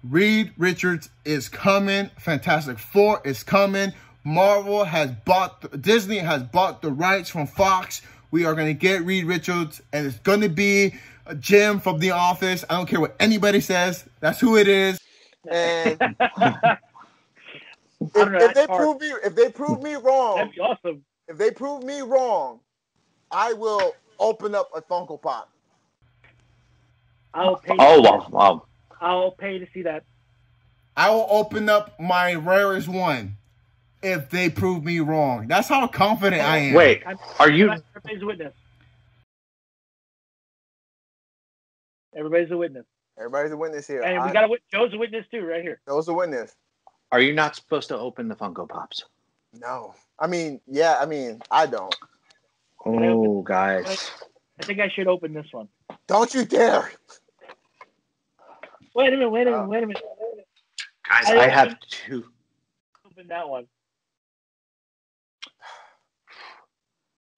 Reed Richards is coming. Fantastic Four is coming. Disney has bought the rights from Fox. We are going to get Reed Richards, and it's going to be Jim from The Office. I don't care what anybody says. That's who it is. And if they prove me wrong, that'd be awesome. If they prove me wrong, I will open up a Funko Pop. I'll pay. Wow. I'll pay to see that. I will open up my rarest one if they prove me wrong. That's how confident I am. Wait, are you? Everybody's a witness. Everybody's a witness. Everybody's a witness here. And we got Joe's a witness too, right here. Joe's a witness. Are you not supposed to open the Funko Pops? No. I mean, yeah. I mean, I don't. Oh, guys. I think I should open this one. Don't you dare. Wait a minute. Guys, I have two. Open that one.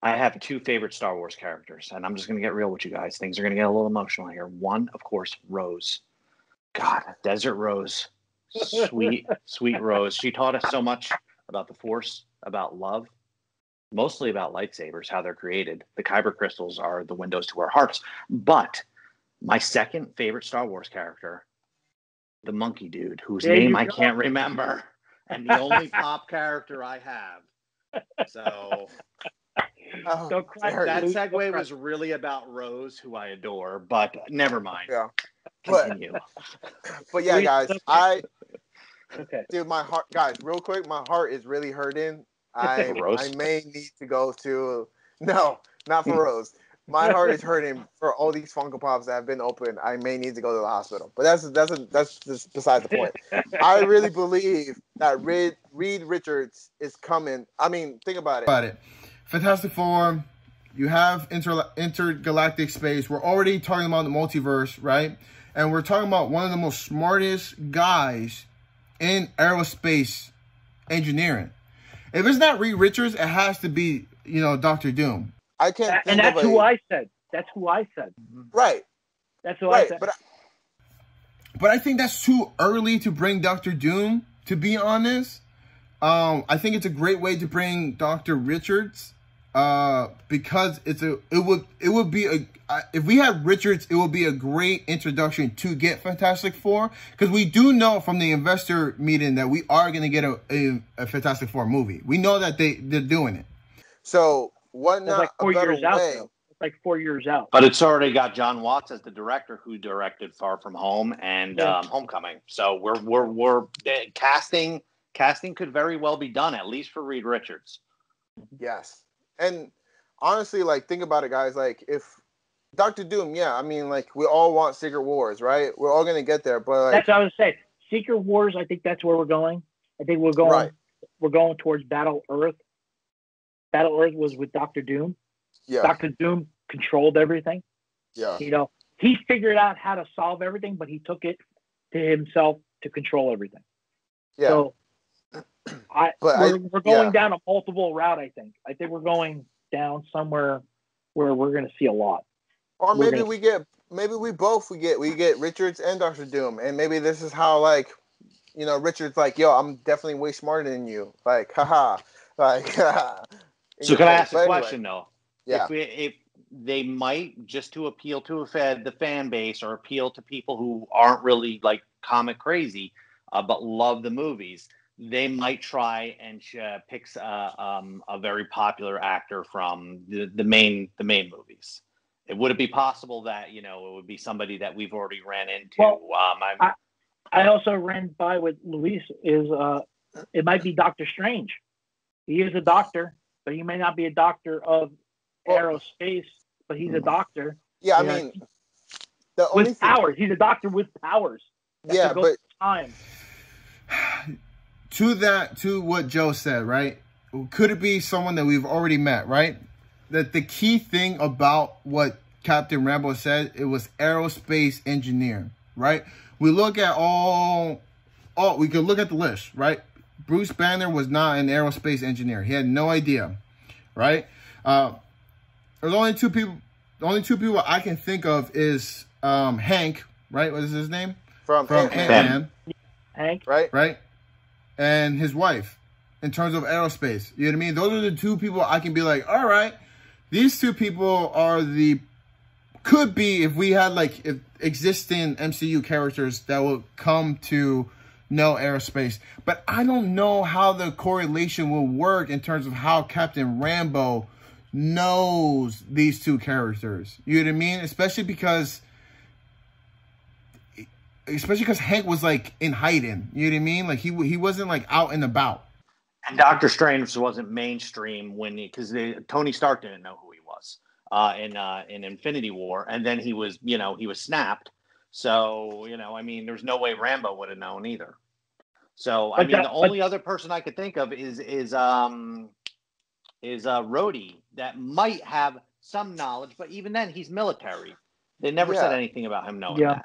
I have two favorite Star Wars characters, and I'm just going to get real with you guys. Things are going to get a little emotional here. One, of course, Rose. God, Desert Rose. Sweet, sweet Rose. She taught us so much about the Force, about love, mostly about lightsabers, how they're created. The Kyber crystals are the windows to our hearts. But my second favorite Star Wars character, the monkey dude, whose name I can't remember, and the only pop character I have. So that segue was really about Rose, who I adore, but never mind. Yeah. Continue. But yeah, guys, Okay. Dude, my heart, guys, real quick, my heart is really hurting. I may need to go to, no, not for Rose. My heart is hurting for all these Funko Pops that have been opened. I may need to go to the hospital, but that's just beside the point. I really believe that Reed Richards is coming. I mean, think about it. Fantastic Four. You have intergalactic space. We're already talking about the multiverse, right? And we're talking about one of the most smartest guys in aerospace engineering. If it's not Reed Richards, it has to be, Dr. Doom. I can't. And that's who I said. That's who I said. Right. That's who I said. But I think that's too early to bring Dr. Doom, to be honest. I think it's a great way to bring Dr. Richards, because it would be if we had Richards, it would be a great introduction to get Fantastic Four, because we do know from the investor meeting that we are going to get a Fantastic Four movie. We know that they're doing it. So what not like 4 years out, way? though. It's like 4 years out. But it's already got John Watts as the director, who directed Far From Home and Homecoming. So we're casting could very well be done, at least for Reed Richards. Yes. And honestly, think about it, guys. If Dr. Doom, I mean, we all want Secret Wars, right? We're all gonna get there, but that's what I was saying. Secret Wars, I think that's where we're going. I think we're going. Right. We're going towards Battle Earth. Battle Earth was with Dr. Doom. Yeah. Dr. Doom controlled everything. Yeah. He figured out how to solve everything, but he took it to himself to control everything. Yeah. So we're going down a multiple route, I think. I think we're going down somewhere where we're going to see a lot. Or maybe we get Richards and Dr. Doom, and maybe this is how Richards yo, I'm definitely way smarter than you. Haha. So can I ask a question though? Yeah. If they might, just to appeal to the fan base, or appeal to people who aren't really comic crazy, but love the movies, they might try and pick a very popular actor from the main movies. Would it be possible that it would be somebody that we've already ran into? Well, I also ran by with Luis. It might be Doctor Strange. He is a doctor, but he may not be a doctor of aerospace, but he's a doctor. Yeah, I mean, with powers. He's a doctor with powers. Yeah, but time. To what Joe said, right? Could it be someone that we've already met, right? That the key thing about what Captain Rambo said, it was aerospace engineer, right? We look at we could look at the list, right? Bruce Banner was not an aerospace engineer. He had no idea, right? There's only two people the only two people I can think of is Hank, right? What is his name? From Ant-Man. Hank, right? And his wife, in terms of aerospace. You know what I mean? Those are the two people I can be like, all right, these two people are could be, if we had like existing MCU characters that would come to know aerospace. But I don't know how the correlation will work in terms of how Captain Rambo knows these two characters. You know what I mean? Especially because Hank was like in hiding. You know what I mean? Like he wasn't like out and about. And Doctor Strange wasn't mainstream because Tony Stark didn't know who he was in Infinity War, and then he was snapped. So I mean, there's no way Rambo would have known either. So I mean, the only other person I could think of is Rhodey that might have some knowledge, but even then, he's military. They never said anything about him knowing that.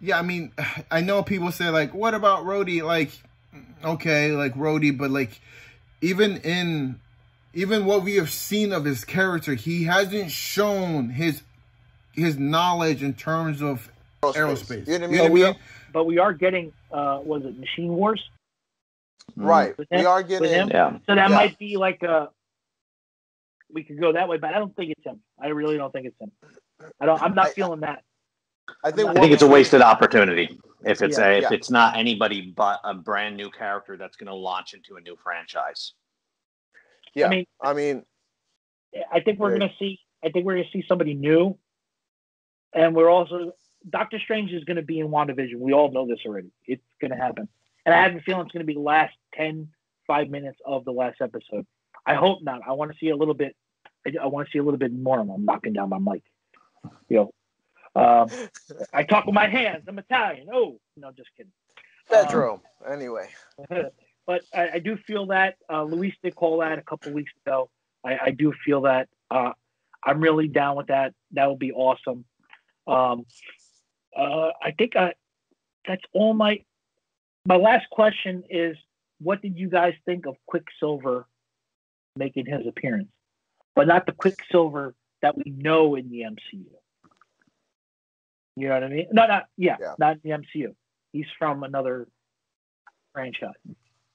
Yeah, I mean, I know people say like, "What about Rhodey?" Like, okay, like Rhodey, but like, even what we have seen of his character, he hasn't shown his knowledge in terms of aerospace. You know what I mean? But we are getting, was it Machine Wars? Right. We are getting him. Yeah. So that might be like we could go that way, but I don't think it's him. I really don't think it's him. I'm not feeling that. I think it's a wasted opportunity if it's not anybody but a brand new character that's going to launch into a new franchise. Yeah. I mean, I think we're going to see. I think we're going to see somebody new, and we're also Doctor Strange is going to be in WandaVision. We all know this already. It's going to happen, and I have a feeling it's going to be the last 5 minutes of the last episode. I hope not. I want to see a little bit. I want to see a little bit more. I'm knocking down my mic. I talk with my hands. I'm Italian. Oh, no, just kidding. Pedro. Anyway. But I do feel that Luis did call that a couple weeks ago. I do feel that. I'm really down with that. That would be awesome. I think that's all my last question is, what did you guys think of Quicksilver making his appearance? But not the Quicksilver that we know in the MCU. You know what I mean? Not in the MCU. He's from another franchise.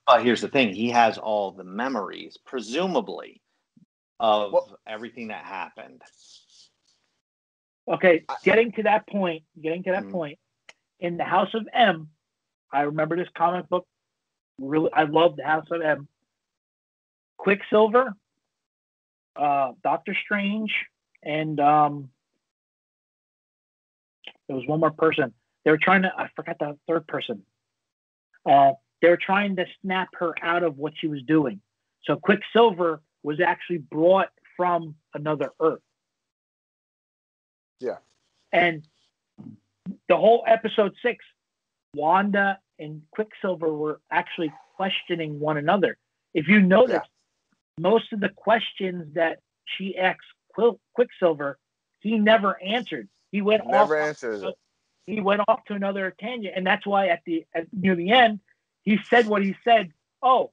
But here's the thing. He has all the memories, presumably, of everything that happened. Okay, getting to that point, in the House of M, I remember this comic book. Really, I love the House of M. Quicksilver, Doctor Strange, and there was one more person. They were trying to. I forgot the third person. They were trying to snap her out of what she was doing. So Quicksilver was actually brought from another Earth. Yeah. And the whole episode 6, Wanda and Quicksilver were actually questioning one another. If you notice, most of the questions that she asked Quicksilver, he never answered. He went off to another tangent, and that's why near the end, he said what he said. Oh,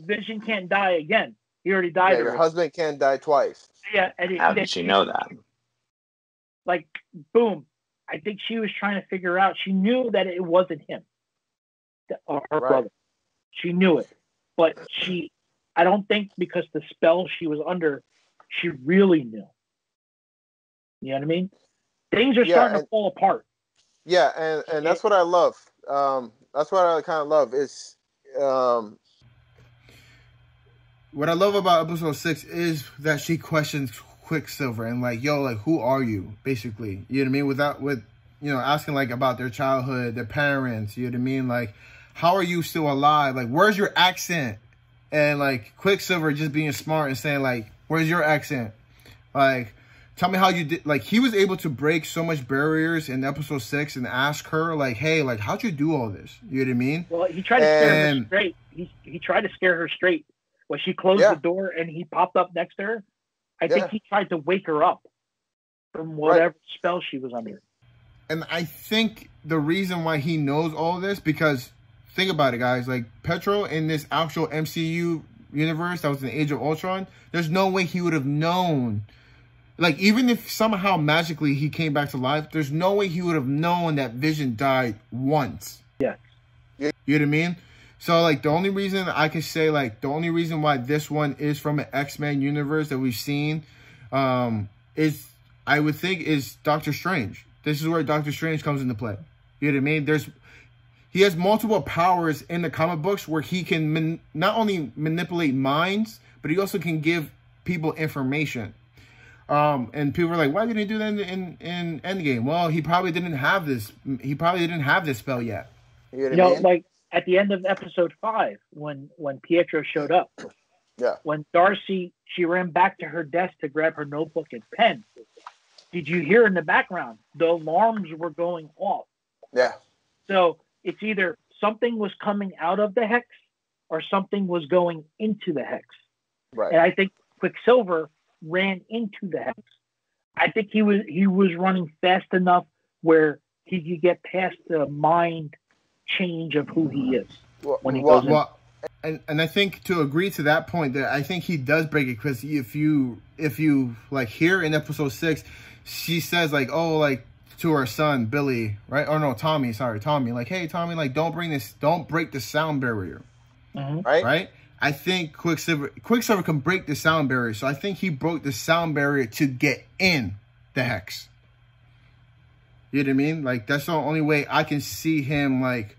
Vision can't die again. He already died. Yeah, your husband can't die twice. Yeah. How did she know that? Like, boom. I think she was trying to figure out. She knew that it wasn't him, or her brother. She knew it, but I don't think because the spell she was under, she really knew. You know what I mean? Things are starting to fall apart. Yeah, and that's what I love. That's what I kind of love is. What I love about episode 6 is that she questions Quicksilver and like, yo, like, who are you? Basically, you know what I mean? Asking like about their childhood, their parents. You know what I mean? Like, how are you still alive? Like, where's your accent? And like Quicksilver just being smart and saying like, where's your accent? Like, tell me how you did. Like, he was able to break so much barriers in episode 6 and ask her like, hey, like, how'd you do all this? You know what I mean? Well, he tried to scare her straight. He tried to scare her straight. When she closed the door and he popped up next to her, I think he tried to wake her up from whatever spell she was under. And I think the reason why he knows all this, because think about it, guys. Like, Petro in this actual MCU universe that was in Age of Ultron, there's no way he would have known like, even if somehow magically he came back to life, there's no way he would have known that Vision died once. Yeah. You know what I mean? So, like, the only reason I can say, like, the only reason why this one is from an X-Men universe that we've seen is, I would think, is Doctor Strange. This is where Doctor Strange comes into play. You know what I mean? He has multiple powers in the comic books where he can not only manipulate minds, but he also can give people information. And people are like, why didn't he do that in Endgame? Well, he probably didn't have this. He probably didn't have this spell yet. You know, like at the end of episode 5, when Pietro showed up, when Darcy, she ran back to her desk to grab her notebook and pen. Did you hear in the background the alarms were going off? Yeah. So it's either something was coming out of the hex or something was going into the hex. Right. And I think Quicksilver ran into the hex. I think he was running fast enough where he could get past the mind change of who he is when he goes in. And I think to agree to that point, that I think he does break it, because if you like here in episode 6, she says like, oh, like to her son Billy, right? Or no, Tommy. Sorry, Tommy. Like, hey, Tommy, like don't break the sound barrier, right? I think Quicksilver can break the sound barrier, so I think he broke the sound barrier to get in the hex. You know what I mean? Like, that's the only way I can see him like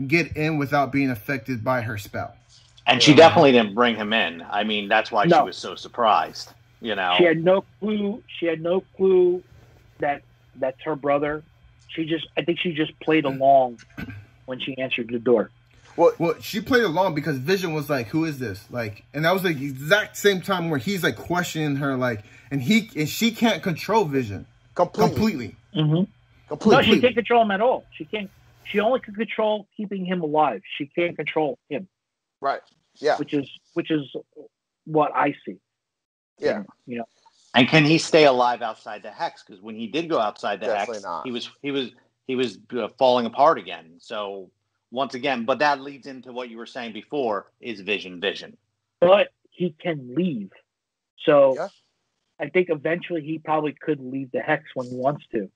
get in without being affected by her spell. And she definitely didn't bring him in. I mean, that's why she was so surprised. You know, she had no clue. She had no clue that that's her brother. I think she just played along when she answered the door. Well, she played along because Vision was like, "Who is this?" Like, and that was like the exact same time where he's like questioning her, like, and she can't control Vision completely. Mm-hmm. No, she can't control him at all. She can't. She only can control keeping him alive. She can't control him. Right. Yeah. Which is what I see. Yeah. You know. And can he stay alive outside the hex? Because when he did go outside the hex, he was falling apart again. So once again, but that leads into what you were saying before: is Vision. But he can leave. So I think eventually he probably could leave the hex when he wants to.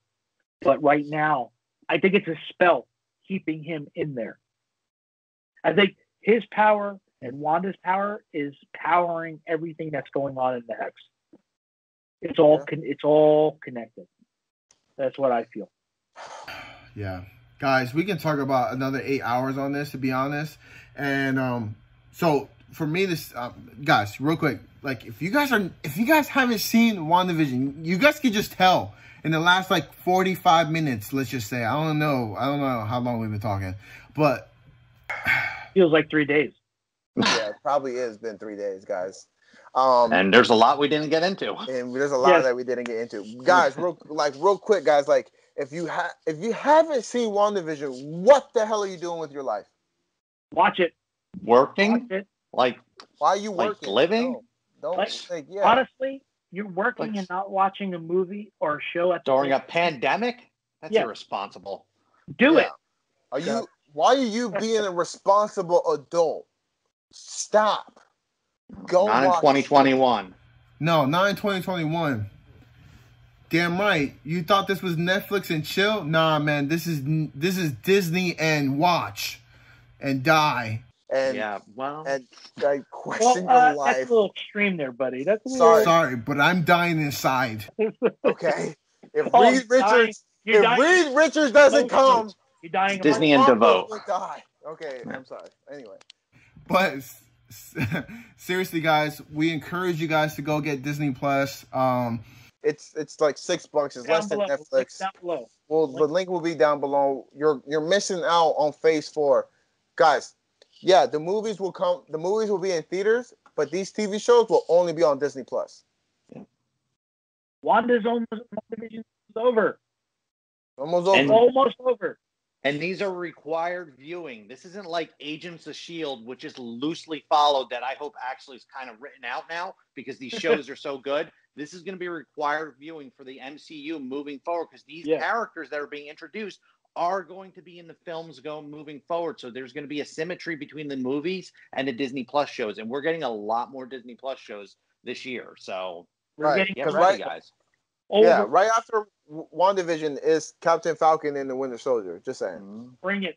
But right now, I think it's a spell keeping him in there. I think his power and Wanda's power is powering everything that's going on in the hex. It's all connected. That's what I feel. Yeah. Guys, we can talk about another 8 hours on this, to be honest. And so for me, this guys, real quick, like if you guys haven't seen WandaVision, you guys can just tell in the last like 45 minutes, let's just say. I don't know how long we've been talking, but feels like 3 days. Yeah, it probably has been 3 days, guys. And there's a lot we didn't get into. And there's a lot that we didn't get into. Guys, real quick, guys, like if you haven't seen WandaVision, what the hell are you doing with your life? Watch it. Working? Watch it. Like, why are you like working? Living? No, don't think, honestly, you're working and not watching a movie or a show at during a pandemic? That's irresponsible. Do it. Why are you being a responsible adult? Stop. Go not in 2021. No, not in 2021. Damn right. You thought this was Netflix and chill? Nah, man. This is Disney and watch and die. And like question your life. That's a little extreme there, buddy. That's sorry, but I'm dying inside. Okay. If Reed Richards doesn't come, you're dying. Disney and DeVoe. Die. Okay, I'm sorry. Anyway. But seriously, guys, we encourage you guys to go get Disney Plus. It's like $6. It's less than Netflix. Down below. Well, the link will be down below. You're missing out on Phase 4, guys. Yeah, the movies will come. The movies will be in theaters, but these TV shows will only be on Disney Plus. WandaVision is over. Almost over. Almost over. And these are required viewing. This isn't like Agents of S.W.O.R.D, which is loosely followed, that I hope actually is kind of written out now because these shows are so good. This is going to be required viewing for the MCU moving forward because these characters that are being introduced are going to be in the films moving forward. So there's going to be a symmetry between the movies and the Disney Plus shows. And we're getting a lot more Disney Plus shows this year. So We're getting Get Because ready, guys. yeah, right after WandaVision is Captain Falcon and the Winter Soldier. Just saying. Bring it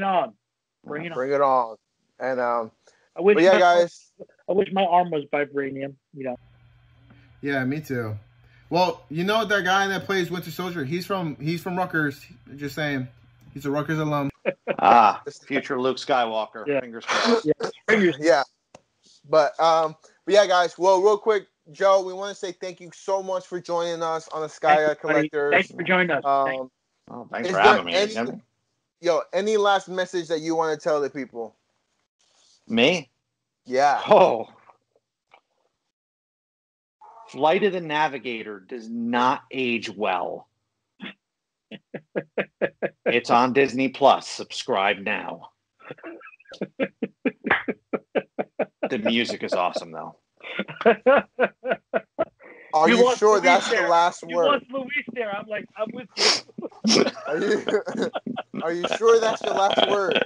on. Bring it on. And I wish but yeah, guys. I wish my arm was vibranium. Yeah, me too. Well, you know that guy that plays Winter Soldier? He's from Rutgers. Just saying, he's a Rutgers alum. Future Luke Skywalker. Yeah. Fingers crossed. Yeah. But yeah, guys. Well, real quick, Joe, we want to say thank you so much for joining us on the Sky Collectors. Thanks for joining us. Thanks for having me. Any last message that you want to tell the people? Me? Yeah. Oh. Flight of the Navigator does not age well. It's on Disney Plus. Subscribe now. The music is awesome, though. Are you sure that's the last word? You want Luis there? I'm with you. Are you sure that's your last word?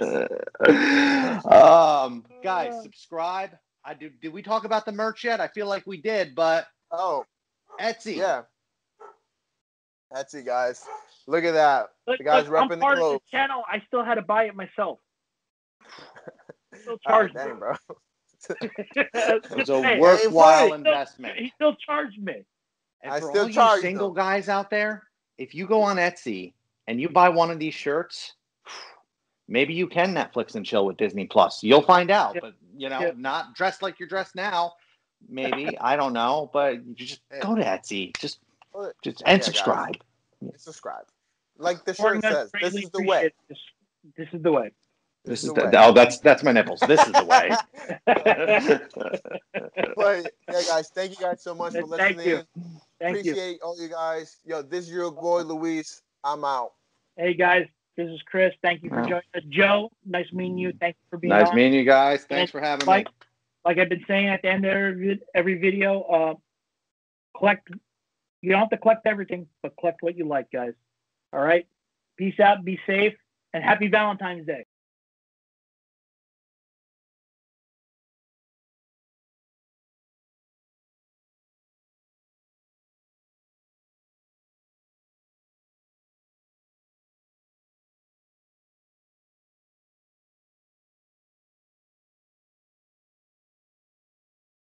Guys, subscribe. Did we talk about the merch yet? I feel like we did, but Etsy. Yeah. Etsy, guys. Look at that. The guys repping the clothes. I'm part of the channel. I still had to buy it myself. Still charged me. Dang, bro. It was a worthwhile investment. He still charged me. And for all you single guys out there, if you go on Etsy and you buy one of these shirts, maybe you can Netflix and chill with Disney Plus. You'll find out, but not dressed like you're dressed now. Maybe I don't know, but you just go to Etsy, just subscribe. Subscribe, like the shirt says. This is the way. This is the way. This is the way. That's my nipples. This is the way. But yeah, guys, thank you guys so much for listening. Appreciate all you guys. Yo, this is your boy Luis. I'm out. Hey guys, this is Chris. Thank you for joining us. Joe, nice meeting you. Thanks for being on. Nice meeting you guys. Thanks for having me. Like I've been saying at the end of every video, collect. You don't have to collect everything, but collect what you like, guys. All right? Peace out, be safe, and happy Valentine's Day.